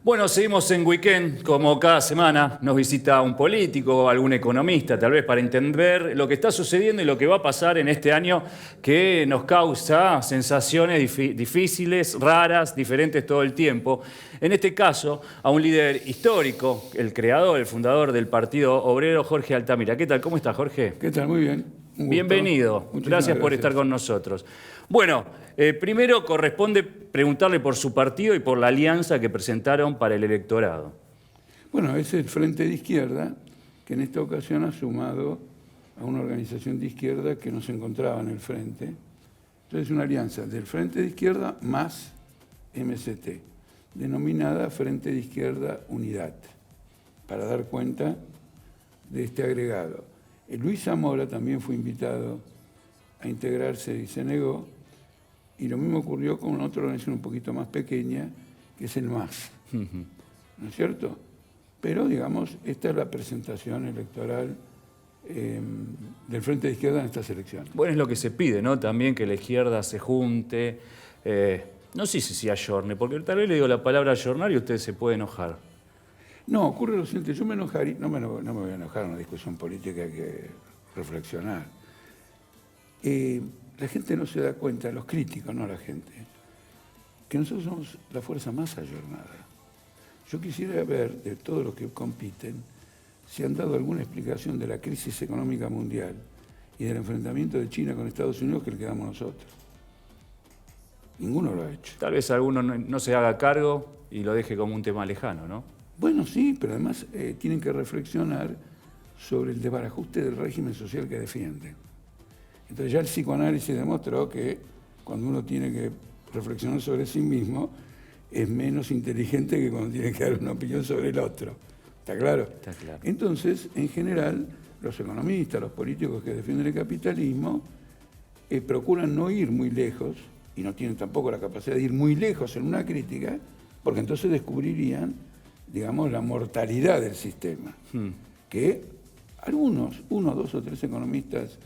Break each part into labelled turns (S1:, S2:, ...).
S1: Bueno, seguimos en Weekend, como cada semana nos visita un político, algún economista, tal vez para entender lo que está sucediendo y lo que va a pasar en este año que nos causa sensaciones difíciles, raras, diferentes todo el tiempo. En este caso, a un líder histórico, el creador, el fundador del Partido Obrero, Jorge Altamira. ¿Qué tal? ¿Cómo estás, Jorge?
S2: ¿Qué tal? Muy bien. Un gusto.
S1: Bienvenido. Gracias por estar con nosotros. Bueno, primero corresponde preguntarle por su partido y por la alianza que presentaron para el electorado.
S2: Bueno, es el Frente de Izquierda, que en esta ocasión ha sumado a una organización de izquierda que no se encontraba en el Frente. Entonces, una alianza del Frente de Izquierda más MST, denominada Frente de Izquierda Unidad, para dar cuenta de este agregado. Luis Zamora también fue invitado a integrarse y se negó, y lo mismo ocurrió con otra organización un poquito más pequeña, que es el MAS, ¿no es cierto? Pero, digamos, esta es la presentación electoral del Frente de Izquierda en estas elecciones.
S1: Bueno, es lo que se pide, ¿no? También que la izquierda se junte, no sé si ayorne, porque tal vez le digo la palabra ayornar y usted se puede enojar.
S2: No, ocurre lo siguiente, yo me enojaría, no me voy a enojar en una discusión política, hay que reflexionar. La gente no se da cuenta, los críticos, no la gente, que nosotros somos la fuerza más ayornada. Yo quisiera ver de todos los que compiten si han dado alguna explicación de la crisis económica mundial y del enfrentamiento de China con Estados Unidos que le quedamos nosotros. Ninguno lo ha hecho.
S1: Tal vez alguno no se haga cargo y lo deje como un tema lejano, ¿no?
S2: Bueno, sí, pero además tienen que reflexionar sobre el desbarajuste del régimen social que defienden. Entonces ya el psicoanálisis demostró que cuando uno tiene que reflexionar sobre sí mismo, es menos inteligente que cuando tiene que dar una opinión sobre el otro. ¿Está claro?
S1: Está claro.
S2: Entonces, en general, los economistas, los políticos que defienden el capitalismo, procuran no ir muy lejos, y no tienen tampoco la capacidad de ir muy lejos en una crítica, porque entonces descubrirían, digamos, la mortalidad del sistema. Que algunos, 1, 2 o 3 economistas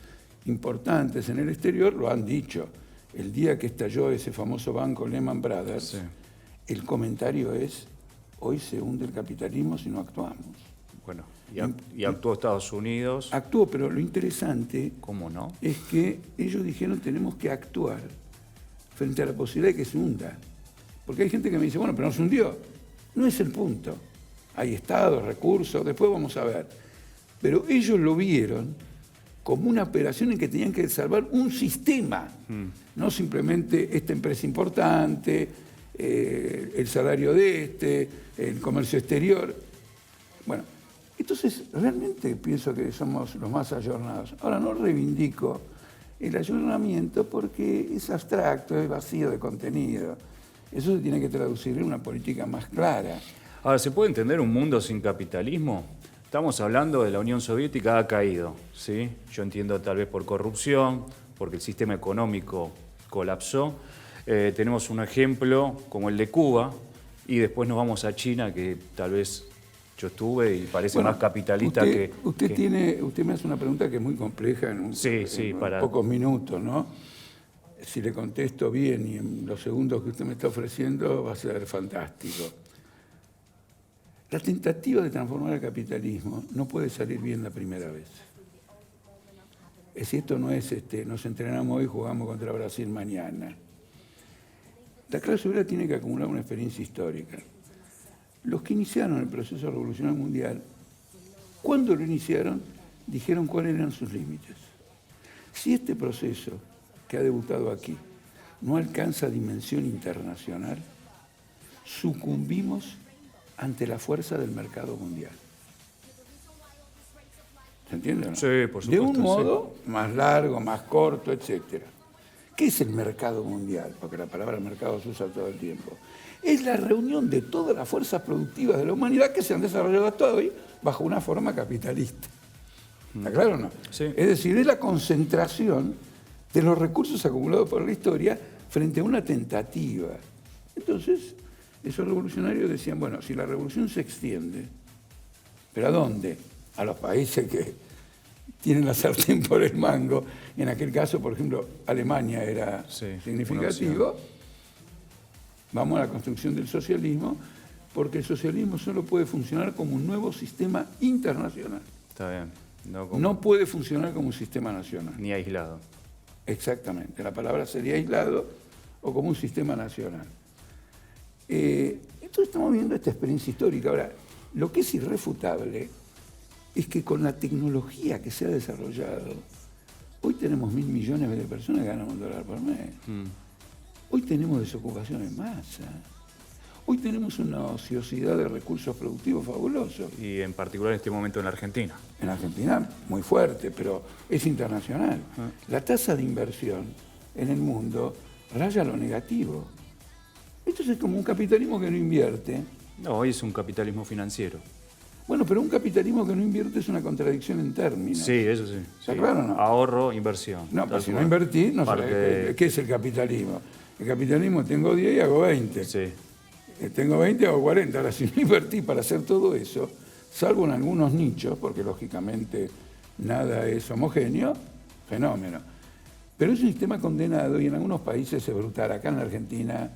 S2: importantes en el exterior lo han dicho. El día que estalló ese famoso banco Lehman Brothers, sí, el comentario es: hoy se hunde el capitalismo si no actuamos.
S1: Bueno, y actuó Estados Unidos.
S2: Actuó, pero lo interesante,
S1: ¿cómo no?,
S2: es que ellos dijeron tenemos que actuar frente a la posibilidad de que se hunda. Porque hay gente que me dice, bueno, pero no se hundió. No es el punto. Hay estados, recursos, después vamos a ver. Pero ellos lo vieron como una operación en que tenían que salvar un sistema, no simplemente esta empresa importante, el salario de el comercio exterior. Bueno, entonces realmente pienso que somos los más ayornados. Ahora, no reivindico el ayornamiento porque es abstracto, es vacío de contenido. Eso se tiene que traducir en una política más clara.
S1: Ahora, ¿se puede entender un mundo sin capitalismo? Estamos hablando de la Unión Soviética, ha caído, ¿sí? Yo entiendo tal vez por corrupción, porque el sistema económico colapsó. Tenemos un ejemplo como el de Cuba, y después nos vamos a China, que tal vez yo estuve y parece más capitalista que...
S2: Usted me hace una pregunta que es muy compleja en pocos minutos, ¿no? Si le contesto bien y en los segundos que usted me está ofreciendo va a ser fantástico. La tentativa de transformar el capitalismo no puede salir bien la primera vez. Es decir, esto no es nos entrenamos hoy y jugamos contra Brasil mañana. La clase obrera tiene que acumular una experiencia histórica. Los que iniciaron el proceso revolucionario mundial, cuando lo iniciaron, dijeron cuáles eran sus límites. Si este proceso que ha debutado aquí no alcanza dimensión internacional, sucumbimos ante la fuerza del mercado mundial. ¿Se entiende o no?
S1: Sí, por supuesto.
S2: De un modo más largo, más corto, etc. ¿Qué es el mercado mundial? Porque la palabra mercado se usa todo el tiempo. Es la reunión de todas las fuerzas productivas de la humanidad que se han desarrollado hasta hoy bajo una forma capitalista. ¿Está claro o no?
S1: Sí.
S2: Es decir, es la concentración de los recursos acumulados por la historia frente a una tentativa. Entonces, esos revolucionarios decían, bueno, si la revolución se extiende, ¿pero a dónde? A los países que tienen la sartén por el mango. En aquel caso, por ejemplo, Alemania era significativo. Vamos a la construcción del socialismo, porque el socialismo solo puede funcionar como un nuevo sistema internacional.
S1: Está bien.
S2: No puede funcionar como un sistema nacional.
S1: Ni aislado.
S2: Exactamente. La palabra sería aislado o como un sistema nacional. Entonces estamos viendo esta experiencia histórica. Ahora, lo que es irrefutable es que con la tecnología que se ha desarrollado, hoy tenemos 1.000 millones de personas que ganan $1 por mes. Hoy tenemos desocupación en masa. Hoy tenemos una ociosidad de recursos productivos fabulosos.
S1: Y en particular en este momento en la Argentina.
S2: En Argentina muy fuerte, pero es internacional. La tasa de inversión en el mundo raya lo negativo. Esto es como un capitalismo que no invierte.
S1: No, hoy es un capitalismo financiero.
S2: Bueno, pero un capitalismo que no invierte es una contradicción en términos.
S1: Sí, eso sí.
S2: ¿Está claro o no?
S1: Ahorro, inversión.
S2: No, pues si no invertís, no sabés qué es el capitalismo. El capitalismo, tengo 10 y hago 20.
S1: Sí.
S2: Tengo 20 y hago 40. Ahora, si no invertís para hacer todo eso, salvo en algunos nichos, porque lógicamente nada es homogéneo, fenómeno. Pero es un sistema condenado y en algunos países es brutal. Acá en la Argentina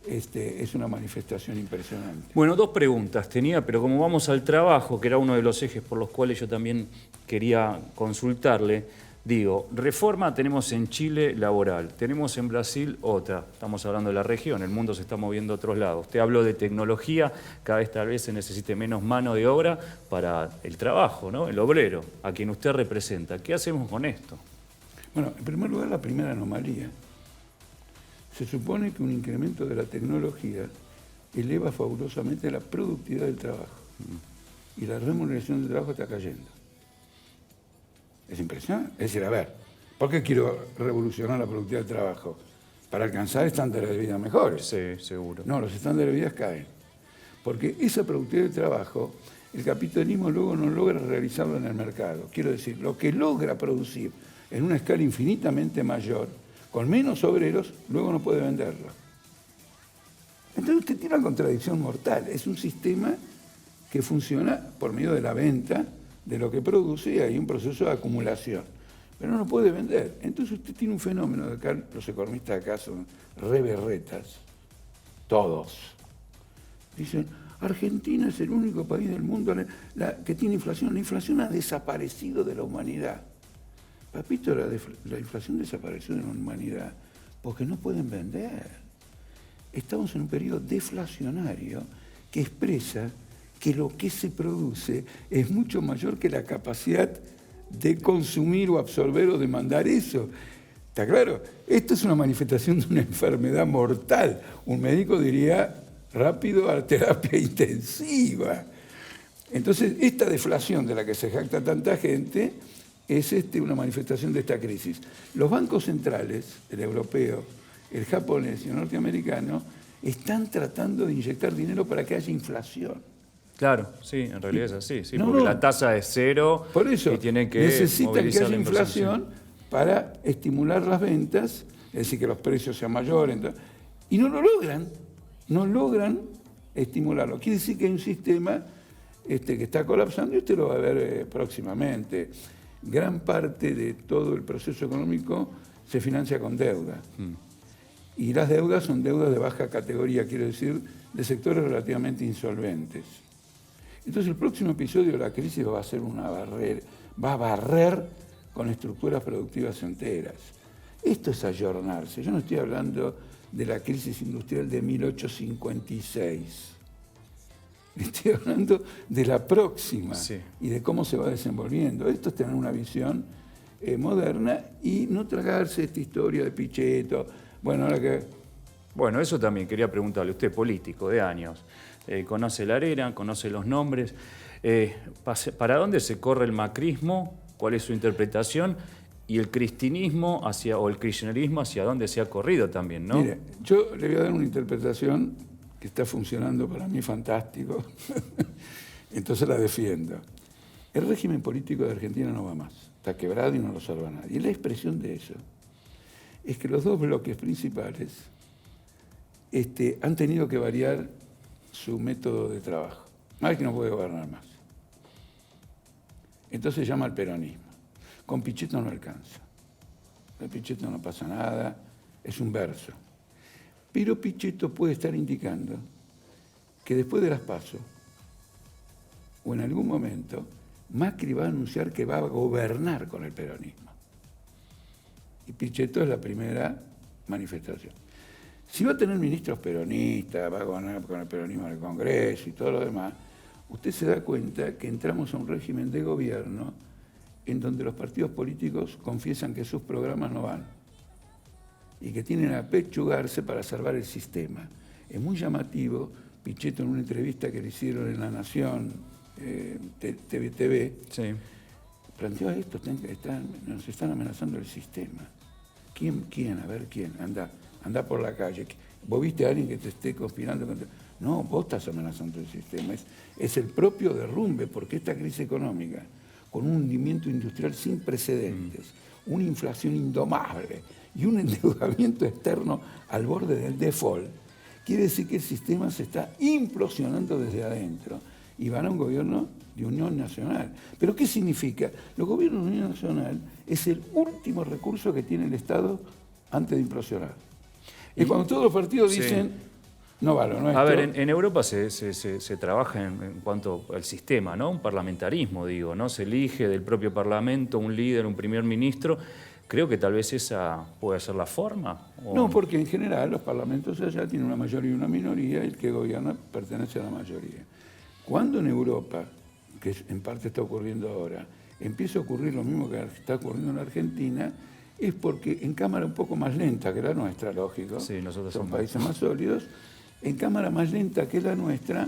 S2: es una manifestación impresionante.
S1: Bueno, 2 preguntas tenía, pero como vamos al trabajo, que era uno de los ejes por los cuales yo también quería consultarle, digo, reforma tenemos en Chile laboral, tenemos en Brasil otra, estamos hablando de la región, el mundo se está moviendo a otros lados. Usted habló de tecnología, cada vez tal vez se necesite menos mano de obra para el trabajo, ¿no? El obrero, a quien usted representa. ¿Qué hacemos con esto?
S2: Bueno, en primer lugar, la primera anomalía. Se supone que un incremento de la tecnología eleva fabulosamente la productividad del trabajo. Y la remuneración del trabajo está cayendo. Es impresionante. Es decir, a ver, ¿por qué quiero revolucionar la productividad del trabajo? Para alcanzar estándares de vida mejores.
S1: Sí, seguro.
S2: No, los estándares de vida caen. Porque esa productividad del trabajo, el capitalismo luego no logra realizarlo en el mercado. Quiero decir, lo que logra producir en una escala infinitamente mayor, con menos obreros, luego no puede venderlo. Entonces usted tiene una contradicción mortal. Es un sistema que funciona por medio de la venta de lo que produce y hay un proceso de acumulación. Pero no lo puede vender. Entonces usted tiene un fenómeno de acá, los economistas de acá son reberretas, todos. Dicen, Argentina es el único país del mundo que tiene inflación. La inflación ha desaparecido de la humanidad. Papito, la inflación desapareció de la humanidad porque no pueden vender. Estamos en un periodo deflacionario que expresa que lo que se produce es mucho mayor que la capacidad de consumir o absorber o demandar eso. ¿Está claro? Esto es una manifestación de una enfermedad mortal. Un médico diría rápido a terapia intensiva. Entonces, esta deflación de la que se jacta tanta gente es una manifestación de esta crisis. Los bancos centrales, el europeo, el japonés y el norteamericano, están tratando de inyectar dinero para que haya inflación.
S1: Claro, sí, en realidad es así, sí, porque la tasa es cero.
S2: Por eso,
S1: y tienen que
S2: necesitan que haya inflación para estimular las ventas, es decir, que los precios sean mayores. Y no logran estimularlo. Quiere decir que hay un sistema que está colapsando y usted lo va a ver próximamente. Gran parte de todo el proceso económico se financia con deuda. Y las deudas son deudas de baja categoría, quiero decir, de sectores relativamente insolventes. Entonces el próximo episodio de la crisis va a barrer con estructuras productivas enteras. Esto es ayornarse. Yo no estoy hablando de la crisis industrial de 1856. Estoy hablando de la próxima y de cómo se va desenvolviendo. Esto es tener una visión moderna y no tragarse esta historia de Pichetto. Bueno, ahora que...
S1: Bueno, eso también quería preguntarle. Usted, político de años, conoce la arena, conoce los nombres. ¿Para dónde se corre el macrismo? ¿Cuál es su interpretación? Y el cristinismo o el kirchnerismo, ¿hacia dónde se ha corrido también, no?
S2: Mire, yo le voy a dar una interpretación que está funcionando para mí fantástico, entonces la defiendo. El régimen político de Argentina no va más, está quebrado y no lo salva nadie. Y la expresión de eso es que los dos bloques principales han tenido que variar su método de trabajo. Más que no puede gobernar más. Entonces se llama al peronismo. Con Pichetto no alcanza. Con Pichetto no pasa nada, es un verso. Pero Pichetto puede estar indicando que después de las PASO, o en algún momento, Macri va a anunciar que va a gobernar con el peronismo. Y Pichetto es la primera manifestación. Si va a tener ministros peronistas, va a gobernar con el peronismo en el Congreso y todo lo demás, usted se da cuenta que entramos a un régimen de gobierno en donde los partidos políticos confiesan que sus programas no van y que tienen que apechugarse para salvar el sistema. Es muy llamativo, Pichetto en una entrevista que le hicieron en La Nación, TV,
S1: sí,
S2: planteó esto, nos están amenazando el sistema. ¿Quién? A ver, ¿quién? Anda por la calle. ¿Vos viste a alguien que te esté conspirando contra...? No, vos estás amenazando el sistema. Es el propio derrumbe, porque esta crisis económica, con un hundimiento industrial sin precedentes, una inflación indomable y un endeudamiento externo al borde del default, quiere decir que el sistema se está implosionando desde adentro y van a un gobierno de unión nacional. ¿Pero qué significa? Los gobiernos de unión nacional es el último recurso que tiene el Estado antes de implosionar. Y cuando todos los partidos dicen, no vale, no es.
S1: A ver, en Europa se trabaja en cuanto al sistema, ¿no? Un parlamentarismo, digo, ¿no? Se elige del propio Parlamento un líder, un primer ministro. Creo que tal vez esa puede ser la forma. ¿O?
S2: No, porque en general los parlamentos allá tienen una mayoría y una minoría, y el que gobierna pertenece a la mayoría. Cuando en Europa, que en parte está ocurriendo ahora, empieza a ocurrir lo mismo que está ocurriendo en Argentina, es porque en cámara un poco más lenta que la nuestra, lógico,
S1: sí, nosotros
S2: son países más sólidos, en cámara más lenta que la nuestra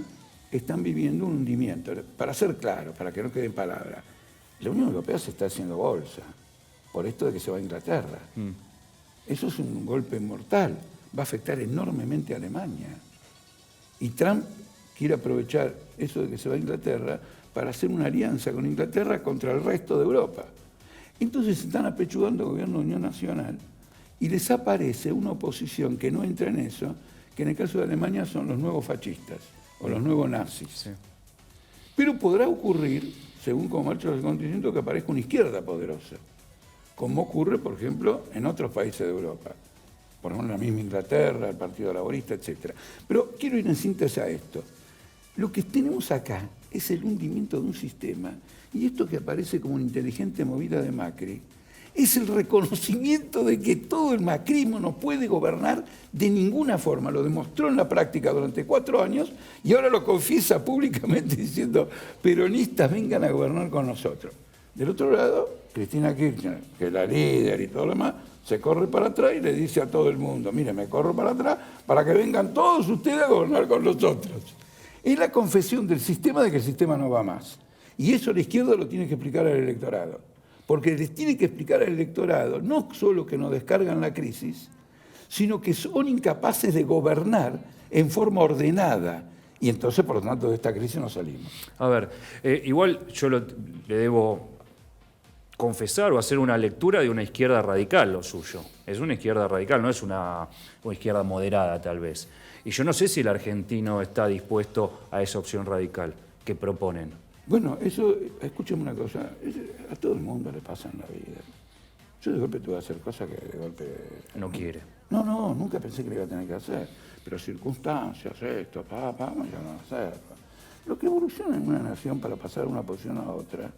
S2: están viviendo un hundimiento. Para ser claro, para que no quede en palabras, la Unión Europea se está haciendo bolsa por esto de que se va a Inglaterra. Eso es un golpe mortal, va a afectar enormemente a Alemania. Y Trump quiere aprovechar eso de que se va a Inglaterra para hacer una alianza con Inglaterra contra el resto de Europa. Entonces se están apechugando el gobierno de Unión Nacional y les aparece una oposición que no entra en eso, que en el caso de Alemania son los nuevos fascistas o los nuevos nazis. Sí. Pero podrá ocurrir, según como marcha los acontecimientos, que aparezca una izquierda poderosa, como ocurre, por ejemplo, en otros países de Europa. Por ejemplo, la misma Inglaterra, el Partido Laborista, etc. Pero quiero ir en síntesis a esto. Lo que tenemos acá es el hundimiento de un sistema, y esto que aparece como una inteligente movida de Macri, es el reconocimiento de que todo el macrismo no puede gobernar de ninguna forma. Lo demostró en la práctica durante 4 años y ahora lo confiesa públicamente diciendo, peronistas, vengan a gobernar con nosotros. Del otro lado, Cristina Kirchner, que es la líder y todo lo demás, se corre para atrás y le dice a todo el mundo, mire, me corro para atrás para que vengan todos ustedes a gobernar con nosotros. Es la confesión del sistema de que el sistema no va más. Y eso la izquierda lo tiene que explicar al electorado. Porque les tiene que explicar al electorado no solo que no descargan la crisis, sino que son incapaces de gobernar en forma ordenada. Y entonces, por lo tanto, de esta crisis no salimos.
S1: A ver, igual yo le debo confesar o hacer una lectura de una izquierda radical, lo suyo. Es una izquierda radical, no es una izquierda moderada, tal vez. Y yo no sé si el argentino está dispuesto a esa opción radical que proponen.
S2: Bueno, eso, escúchame una cosa, a todo el mundo le pasa en la vida. Yo de golpe tuve que hacer cosas que de golpe...
S1: No quiere.
S2: No, nunca pensé que le iba a tener que hacer. Pero circunstancias, esto, me llaman a hacer. Lo que evoluciona en una nación para pasar de una posición a otra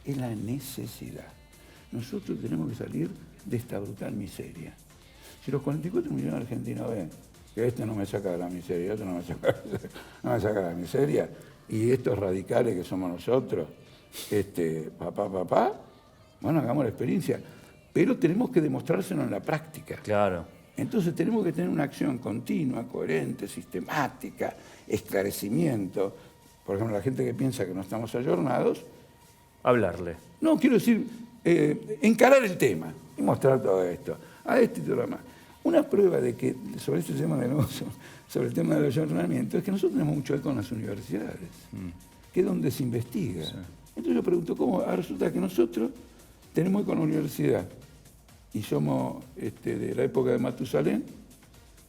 S2: es la necesidad. Nosotros tenemos que salir de esta brutal miseria. Si los 44 millones de argentinos ven que este no me saca de la miseria, este no me saca de la miseria, y estos radicales que somos nosotros, bueno, hagamos la experiencia. Pero tenemos que demostrárselo en la práctica.
S1: Claro.
S2: Entonces tenemos que tener una acción continua, coherente, sistemática, esclarecimiento. Por ejemplo, la gente que piensa que no estamos ayornados...
S1: Hablarle.
S2: No, quiero decir, encarar el tema y mostrar todo esto. A esto y todo lo demás. Una prueba de que, sobre este tema de nuevo, sobre el tema del ayornamiento, es que nosotros tenemos mucho eco en las universidades, que es donde se investiga. Sí. Entonces yo pregunto, ¿cómo? Ahora resulta que nosotros tenemos eco en la universidad y somos de la época de Matusalén,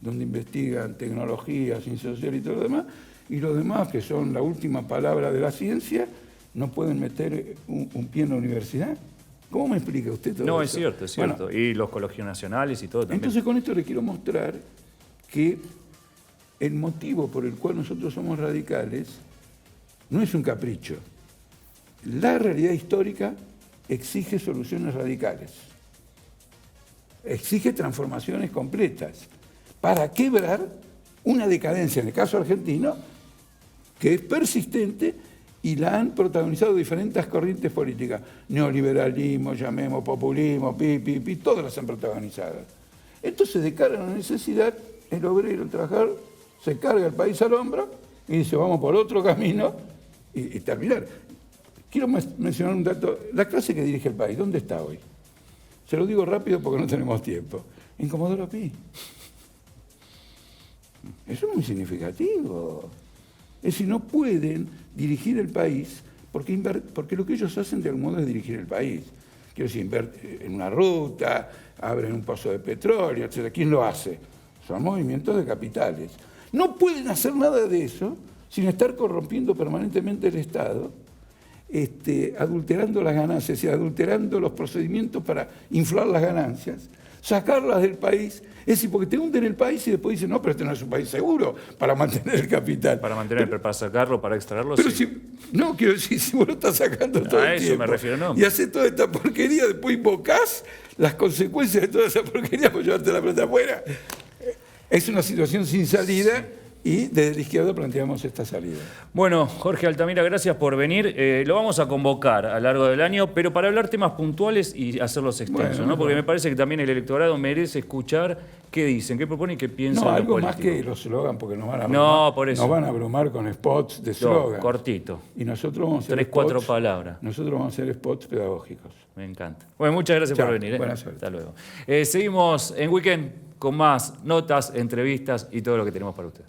S2: donde investigan tecnología, ciencia social y todo lo demás, y los demás, que son la última palabra de la ciencia, no pueden meter un pie en la universidad. ¿Cómo me explica usted todo eso?
S1: No, es cierto, es cierto. Bueno, y los colegios nacionales y todo también.
S2: Entonces con esto le quiero mostrar que el motivo por el cual nosotros somos radicales no es un capricho. La realidad histórica exige soluciones radicales, exige transformaciones completas para quebrar una decadencia, en el caso argentino, que es persistente y la han protagonizado diferentes corrientes políticas. Neoliberalismo, llamemos populismo, todas las han protagonizado. Entonces, de cara a la necesidad, el obrero, el trabajador, se carga el país al hombro y dice, vamos por otro camino y terminar. Quiero mencionar un dato. La clase que dirige el país, ¿dónde está hoy? Se lo digo rápido porque no tenemos tiempo. En Comodoro Pi. Eso es muy significativo. Es decir, no pueden dirigir el país porque lo que ellos hacen de algún modo es dirigir el país. Quiero decir, invertir en una ruta, abren un pozo de petróleo, etc. ¿Quién lo hace? Son movimientos de capitales. No pueden hacer nada de eso sin estar corrompiendo permanentemente el Estado, adulterando las ganancias y adulterando los procedimientos para inflar las ganancias, sacarlas del país. Es decir, porque te hunden el país y después dicen, no, pero este no es un país seguro para mantener el capital.
S1: Para mantener, pero para sacarlo, para extraerlo,
S2: pero
S1: sí.
S2: No, quiero decir, si vos lo estás sacando todo el tiempo.
S1: A eso me refiero, no.
S2: Y haces toda esta porquería, después invocás las consecuencias de toda esa porquería por llevarte la plata afuera. Es una situación sin salida. Y desde la izquierda planteamos esta salida.
S1: Bueno, Jorge Altamira, gracias por venir. Lo vamos a convocar a lo largo del año, pero para hablar temas puntuales y hacerlos extensos, ¿no? Porque me parece que también el electorado merece escuchar qué dicen, qué proponen y qué piensan.
S2: No, algo más que los slogans, porque nos van a abrumar,
S1: no, por eso.
S2: Nos van a abrumar con spots de slogans.
S1: Cortito.
S2: Y nosotros vamos a hacer
S1: 3, 4 palabras.
S2: Nosotros vamos a hacer spots pedagógicos.
S1: Me encanta. Bueno, muchas gracias por venir.
S2: Buena suerte.
S1: Hasta luego. Seguimos en Weekend con más notas, entrevistas y todo lo que tenemos para ustedes.